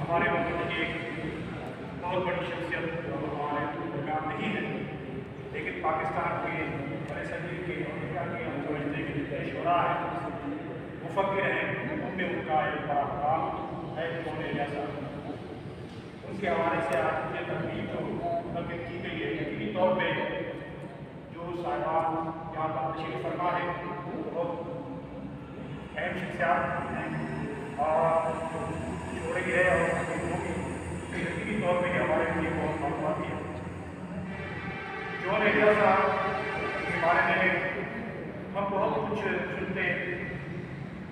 ہمارے ملک کی ایک بہت بڑی شخصیت جو ہمارے درمیان نہیں ہے، لیکن پاکستان کے بڑے صدر کے امریکہ کے ہم سمجھتے ہیں کہ شعراء ہیں، مفکر ہیں، ان میں ان کا ایک بڑا کام ہے جون ایلیا صاحب۔ ان کے حوالے سے آج یہ تقریب جو منعقد کی گئی ہے، یقینی طور پہ جو صاحبان یہاں پر تشریف فرما ہے بہت اہم شخصیات ہیں اور جو رہی ہے اور یقینی طور پہ ہمارے لیے بہت معلوماتی ہے۔ جون ایلیا صاحب کے بارے میں ہم بہت کچھ سنتے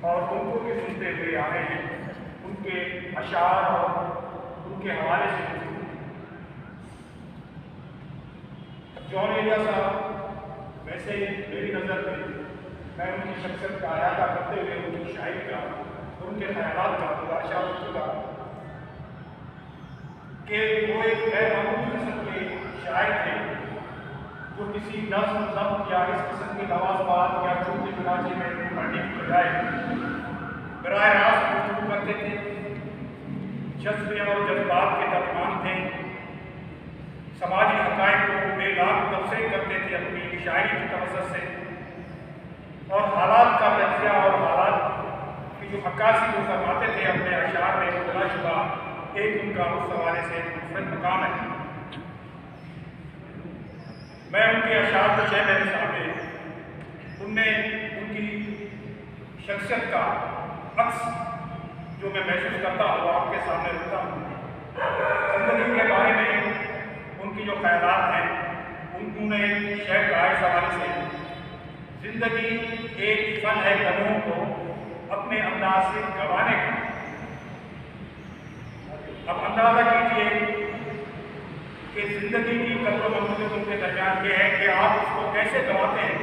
اور ان کو بھی سنتے ہوئے آ رہے ہیں، ان کے اشعار اور ان کے حوالے سے۔ جون ایلیا صاحب ویسے میری نظر میں ان کی شخصیت کا احاطہ کرتے ہوئے ان کی شاعری کا، ان کے خیالات کا متلاشہ ہو چکا کہ وہ ایک غیر معمولی قسم کے شاعر تھے جو کسی نظم ضبط یا اس قسم کے لوازمات یا چھوٹے چنانچے میں پڑھنے کی بجائے براہ راست گفتگو کرتے تھے، جذبے اور جذبات کے ترجمان تھے، سماجی حقائق کو بے لاگ تبصرے کرتے تھے اپنی شاعری کی توسط سے، اور حالات کا تجزیہ اور حالات کی جو عکاسی کو فرماتے تھے اپنے اشعار میں، بلا شبہ ایک ان کا اس حوالے سے منفرد مقام ہے۔ میں ان کے اشعار کو چھ میرے سامنے ان میں ان کی شخصیت کا عکس جو میں محسوس کرتا ہوں وہ آپ کے سامنے رکھتا ہوں۔ زندگی کے بارے میں ان کی جو خیالات ہیں انہوں نے شعر کہا اس حوالے سے، زندگی ایک فن ہے لمحوں کو اپنے انداز سے گنوانے کا۔ اب اندازہ کیجیے کہ زندگی کی قدر و منزلتوں کے درمیان یہ ہے کہ آپ اس کو کیسے گنواتے ہیں،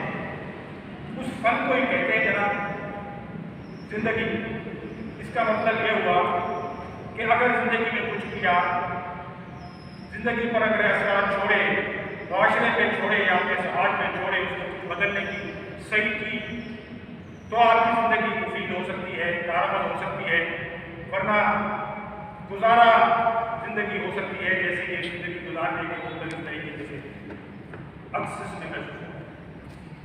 اس فن کو ہی کہتے ہیں جناب زندگی۔ اس کا مطلب یہ ہوا کہ اگر زندگی میں کچھ کیا، زندگی پر اگر اثرات چھوڑے، معاشرے پہ چھوڑے یا اپنے سماج پہ چھوڑے، اس کو کچھ بدلنے کی صحیح کی، تو آپ کی زندگی مفید ہو سکتی ہے، کارآمد ہو سکتی ہے، ورنہ گزارا زندگی ہو سکتی ہے جیسے یہ زندگی گزارنے کے مختلف طریقے سے اکثر میں محسوس ہے۔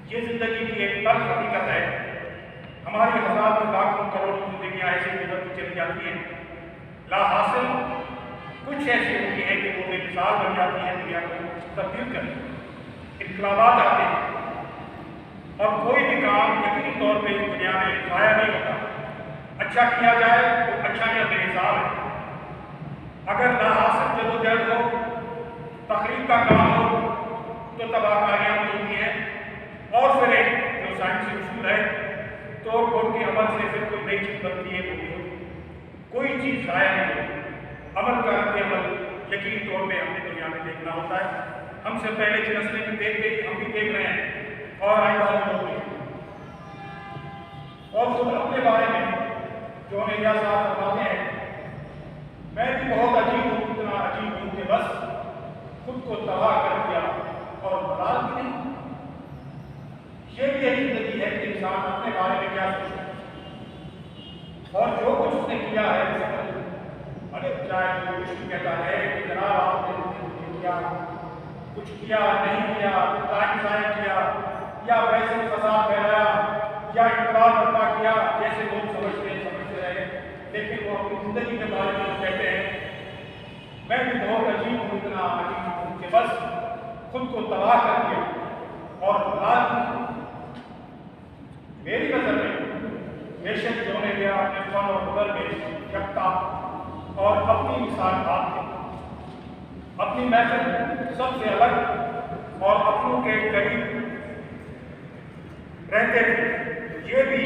یہ زندگی کی ایک تلخ حقیقت ہے، ہماری ہزاروں لاکھوں کروڑوں زندگیاں ایسے گزرتی چلی جاتی ہیں، لا حاصل کچھ ایسی ہوتی ہیں کہ وہ بے مثال بن جاتی ہیں، دنیا کو تبدیل کر انقلابات آتے ہیں، اور کوئی بھی کام یقینی طور پہ اس دنیا میں ضائع نہیں ہوتا۔ اچھا کیا جائے تو اچھا یا بے حساب ہے، اگر لا حاصل جدوجہد ہو، تخریب کا کام ہو تو تباہ کاریاں ہوتی ہیں، اور پھر ایک جو سائنسی اصول ہے توڑ پھوڑ کے عمل سے پھر کوئی نئی چیز بنتی ہے، کوئی چیز ضائع نہیں ہوتی۔ عمل کا رد عمل یقینی طور پہ ہم نے دنیا میں دیکھنا ہوتا ہے، ہم سے پہلے کی نسلیں بھی دیکھ گئی، ہم بھی دیکھ رہے ہیں اور آئندہ بھی ہوگی۔ اور خود اپنے بارے میں جون ایلیا صاحب فرماتے ہیں، میں بھی بہت عجیب ہوں، اتنا عجیب ہوں کہ بس خود کو تباہ کر دیا اور ملال بھی نہیں۔ یہ بھی ایک زندگی ہے کہ انسان اپنے بارے میں کیا سوچتا ہے اور جو کچھ اس نے کیا ہے، چاہے کوئی کچھ کہتا ہے کہ جناب آپ نے کیا کچھ کیا نہیں کیا، ٹائم ضائع کیا یا ویسے فساد پھیلایا یا انقلاب برپا کیا، جیسے لوگ سمجھتے رہے، لیکن وہ اپنی زندگی کے بارے میں کہتے ہیں میں بھی بہت عجیب ہوں، اتنا عجیب ہوں کہ بس خود کو تباہ کر دیا اور ملال۔ میری نظر میں بے شک جون ایلیا اپنے فن اور ہنر میں یکتا اور اپنی مثال بات تھے، اپنی محفل سب سے الگ اور اپنوں کے قریب رہتے تھے۔ یہ بھی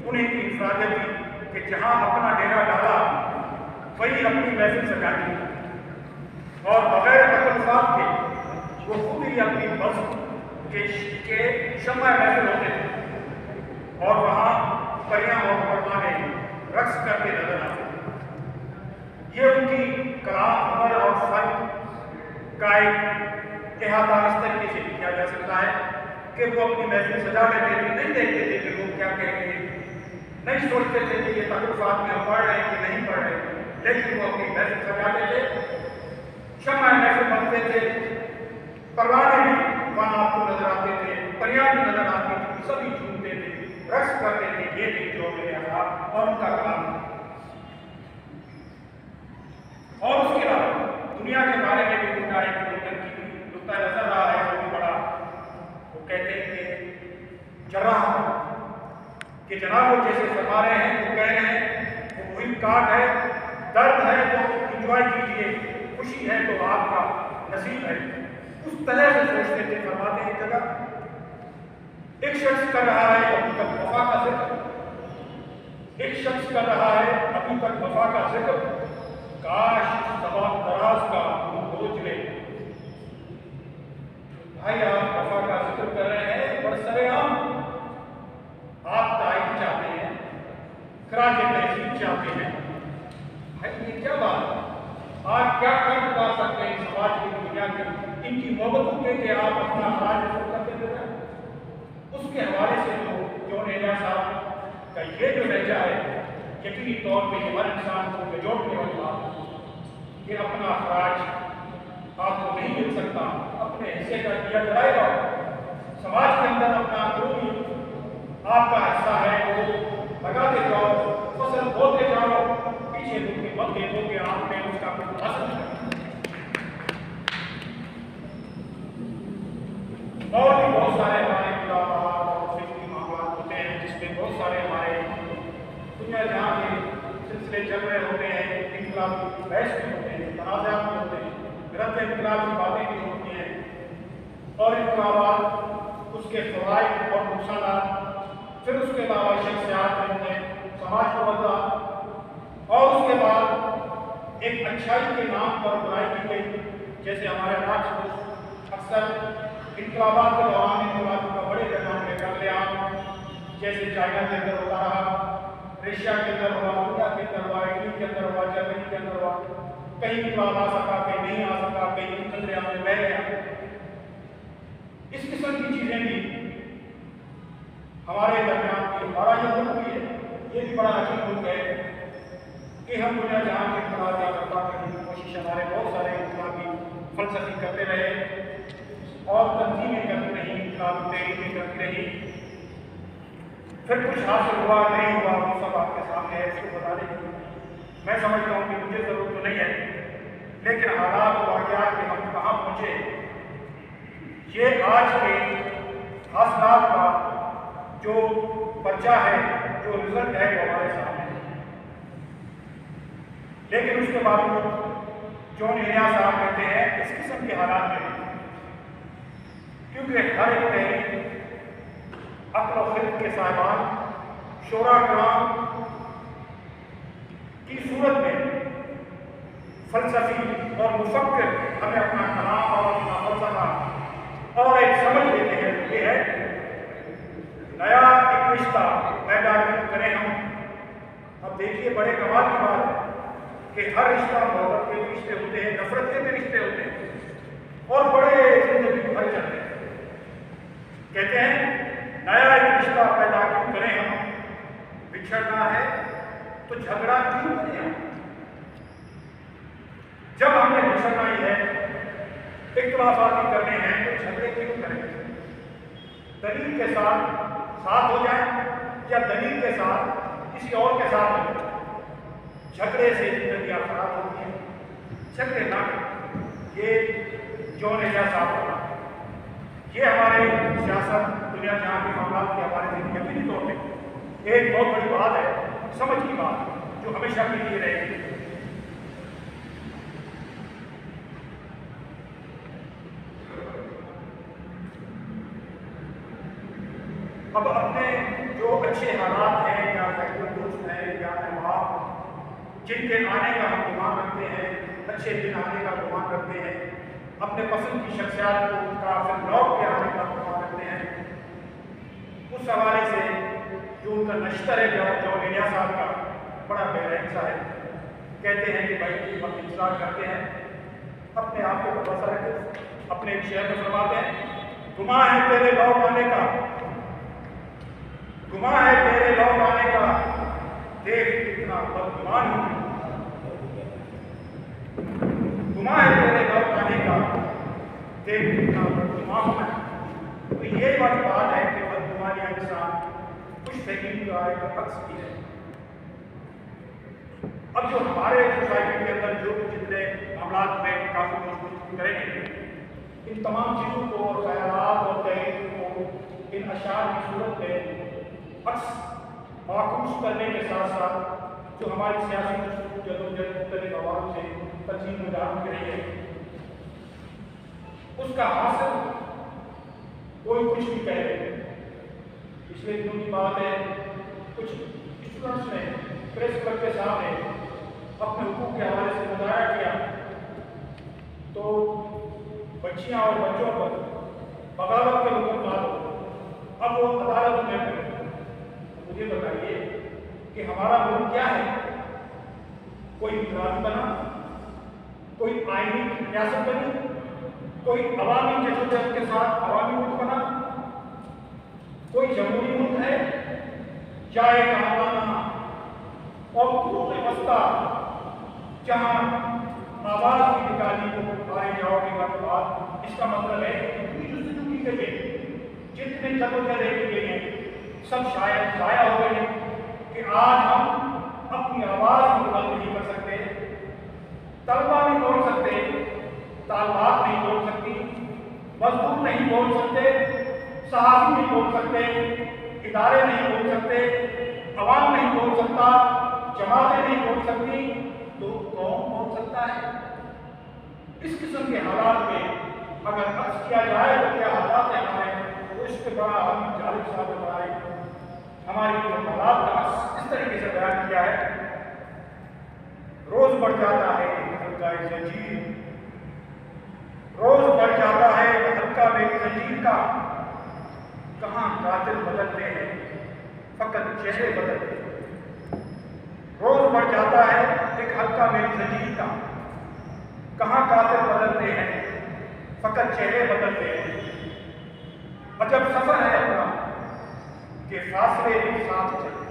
انہیں کی انفرادیت تھی کہ جہاں اپنا ڈیرا ڈالا وہی اپنی محفل سجاتی تھی، اور بغیر تکلفات کے وہ خود ہی اپنی بس کے شمع محفل ہوتے تھے، اور وہاں پریاں اور پروانے رقص کرتے نظر آتے تھے۔ یہ ان کی کلام، ہنر اور فن کا ایک احاطہ اس طریقے سے بھی کیا جا سکتا ہے کہ وہ اپنی محفل سجا لیتے تھے، نہیں دیکھتے تھے کہ لوگ کیا کہیں گے، نہیں سوچتے تھے کہ یہ تکلفات میں ہم پڑھ رہے ہیں کہ نہیں پڑھ رہے، لیکن وہ اپنی محفل سجاتے تھے، شمع محفل بنتے تھے، پروانے بھی وہاں آپ کو نظر آتے تھے، پریاں بھی نظر آتی تھی، سبھی جھومتے تھے، رقص کرتے تھے۔ یہ تھی جو میرے آقا اور ان کا کلام تھا۔ اور اس کے علاوہ دنیا کے بارے میں بھی ان کا ایک نقطہ نظر رہا ہے جو بھی بڑا، وہ کہتے ہیں کہ جراح، کہ جناب وہ جیسے فرما رہے ہیں، وہ کہہ رہے ہیں وہ مہم کاٹ ہے، درد ہے تو انجوائے کیجیے، خوشی ہے تو آپ کا نصیب ہے، اس طرح سے سوچتے تھے۔ فرماتے ہیں جگہ ایک شخص کر رہا ہے ابھی تک وفا کا ذکر، ایک شخص کر رہا ہے ابھی تک وفا کا ذکر، کاش سبا دراز کا بوجھ لے۔ بھائی آپ وفا کا ذکر کر رہے ہیں، برسر عام آپ تائید چاہتے ہیں، خراج تحسین چاہتے ہیں، بھائی یہ کیا بات ہے؟ آج کیا کر بتا سکتے ہیں سماج کی دنیا کی ان کی محبتوں کے کہ آپ اپنا خراج ذکر کرتے تھے؟ اس کے حوالے سے جون ایلیا صاحب کا یہ جو لہجہ ہے، یقینی طور پہ یہ ہر انسان کو بجوڑنے والی بات ہے کہ اپنا خراج آپ کو نہیں مل سکتا، اپنے حصے کا کیا جائے گا، سماج کے اندر اپنا جو بھی آپ کا حصہ ہے وہ لگاتے جاؤ، فصل بوتے جاؤ، پیچھے مڑ کے مت دیکھو کہ آپ نے اس کا کچھ حاصل کیا۔ اور بھی بہت سارے ہمارے انقلابات اور فکری معاملات ہوتے ہیں جس میں بہت سارے ہمارے دنیا جہاں کے سلسلے چل رہے ہوتے ہیں، انقلابی بحث بھی ہوتے ہیں، تنازعات بھی ہوتے ہیں، رد انقلاب کی باتیں بھی ہوتی ہیں، اور انقلابات اس کے فوائد اور نقصانات، پھر اس کے علاوہ شخصیات نے سماج کو بدلا، اور اس کے بعد ایک اچھائی کے نام پر برائی کی گئی، جیسے ہمارے راج اکثر انقلابات کے دوران انقلاب کا بڑے پیمانے پہ کر لیا، جیسے چائنا کے اندر ہوتا رہا، رشیا کے اندر ہوا، انڈیا کے اندر ہوا، اٹلی کے اندر ہوا، جرمنی کے اندر ہوا، کہیں انقلاب آ سکا، کہیں نہیں آ سکا، کہیں خطرے میں بہ گیا۔ اس قسم کی چیزیں بھی ہمارے درمیان کی ہمارا یہ ملک بھی ہے، یہ بھی بڑا عجیب ملک ہے کہ ہم دنیا جہاں کے انقلاب یا برپا کرنے کی کوشش ہمارے بہت سارے انقلابی فلسفی کرتے رہے اور تنظیمیں کرتی رہی، انقلابی تحریکیں کرتی رہی، پھر کچھ حاصل ہوا نہیں ہوا وہ سب آپ کے سامنے ہے، اس کو بتانے کی میں سمجھتا ہوں کہ مجھے ضرورت تو نہیں ہے، لیکن حالات و واقعات کے ہم کہاں پہنچے، یہ آج کے حاصلات کا جو پرچہ ہے، جو رزلٹ ہے، وہ ہمارے سامنے ہے۔ لیکن اس کے باوجود جون ایلیا صاحب کہتے ہیں اس قسم کے حالات میں، کیونکہ ہر ایک تحریک عقل و خرد کے صاحبان شورا کرام کی صورت میں فلسفی اور مفکر ہمیں اپنا کلام اور اپنا فلسفہ اور ایک سمجھ دیتے ہیں، یہ ہے نیا ایک رشتہ پیدا کریں ہم۔ اب دیکھیے بڑے کمال کی بات ہے کہ ہر رشتہ محبت کے بھی رشتے ہوتے ہیں، نفرت کے بھی رشتے ہوتے ہیں، اور بڑے زندگی بھر جاتے ہیں۔ کہتے ہیں نیا ایک رشتہ پیدا کیوں کریں ہم، بچھڑنا ہے تو جھگڑا کیوں کریں ہم، جب ہم نے بچھڑنا ہی ہے، اختلافات کرنے ہیں تو جھگڑے کیوں کریں، دلیل کے ساتھ ہو جائیں یا دلیل کے ساتھ کسی اور کے ساتھ ہو جائیں، جھگڑے سے زندگیاں خراب ہوتی ہیں، جھگڑے نہ کریں۔ یہ جون ایلیا صاحب کا یہ ہمارے سیاست دنیا جہاں کے معاملات کے حوالے سے یقینی طور پہ ایک بہت بڑی بات ہے، سمجھ کی بات جو ہمیشہ کے لیے رہے گی۔ اب اپنے جو اچھے حالات ہیں یا دوست ہیں یا احباب جن کے آنے کا ہم گمان رکھتے ہیں، اچھے دن آنے کا گمان رکھتے ہیں، اپنے پسند کی شخصیات کو ان کا پھر لوٹ کے آنے کا گمان رکھتے ہیں، اس حوالے سے جو ان کا نشتر ہے جون ایلیا صاحب کا بڑا بے رحم سا ہے۔ کہتے ہیں کہ بھائی ہم انتظار کرتے ہیں، اپنے آپ کو بھروسہ رکھتے، اپنے ایک شعر میں فرماتے ہیں گماں ہے تیرے لوٹ آنے کا، گماں ہے تیرے لوٹ آنے کا، دیکھ کتنا بدگمان ہوں، دیکھ کتنا بدگما ہونا ہے، تو یہ والی بات ہے کہ بدگمانی انسان خوش فہمی کا ایک عکس کی ہے۔ اب جو ہمارے سوسائٹی کے اندر جو جتنے معاملات میں کافی مضبوط کریں گے، ان تمام چیزوں کو اور خیالات اور تحریروں کو ان اشعار کی صورت میں عکس معکوس کرنے کے ساتھ ساتھ جو ہماری سیاسی جدوجہد مختلف عوام سے تنظیم نظام کی رہی ہے، اس کا حاصل کوئی کچھ بھی کہہ رہے ہیں۔ پچھلے دنوں کی بات ہے، کچھ اسٹوڈنٹس نے پریس کلب کے سامنے اپنے حقوق کے حوالے سے مظاہرہ کیا، تو بچیاں اور بچوں پر بغاوت کے حکم معلوم، اب وہ عدالت میں پڑے۔ مجھے بتائیے کہ ہمارا ملک کیا ہے؟ کوئی انفرادی بنا، کوئی آئینی ریاست بنی، کوئی عوامی جدوجہد کے ساتھ عوامی ملک بنا، کوئی جمہوری ملک ہے یا ایک آمانہ اور قرون وسطیٰ جہاں آواز کی نکالی کو آئے جاؤ کے بعد؟ اس کا مطلب ہے کہ پوری جستجو کی گئی ہے، جتنے جدوجہدیں کی گئی ہیں سب شاید ضائع ہو گئے ہیں کہ آج ہم اپنی آواز کو بلند نہیں کر سکتے، طلبہ نہیں بول سکتے، طالبات نہیں بول سکتی، مزدور نہیں بول سکتے، صحافی نہیں بول سکتے، ادارے نہیں بول سکتے، عوام نہیں بول سکتا، جماعتیں نہیں بول سکتی، تو کون بول سکتا ہے؟ اس قسم کے حالات میں اگر عکس کیا جائے تو کیا حالات ہیں ہمارے، تو اس کے بڑا ہم جالب صاحب بنائے ہماری حالات کا عکس اس طریقے سے بیان کیا ہے۔ روز بڑھ جاتا ہے حلقہ زنجیر، روز بڑھ جاتا ہے حلقہ میری زنجیر کا، کہاں قاتل بدلتے ہیں فقط چہرے بدلتے ہیں۔ روز بڑھ جاتا ہے ایک حلقہ میری زنجیر کا، کہاں قاتل بدلتے ہیں فقط چہرے بدلتے ہیں۔ عجب سفر ہے اپنا کہ فاصلے بھی ساتھ چلتے ہیں۔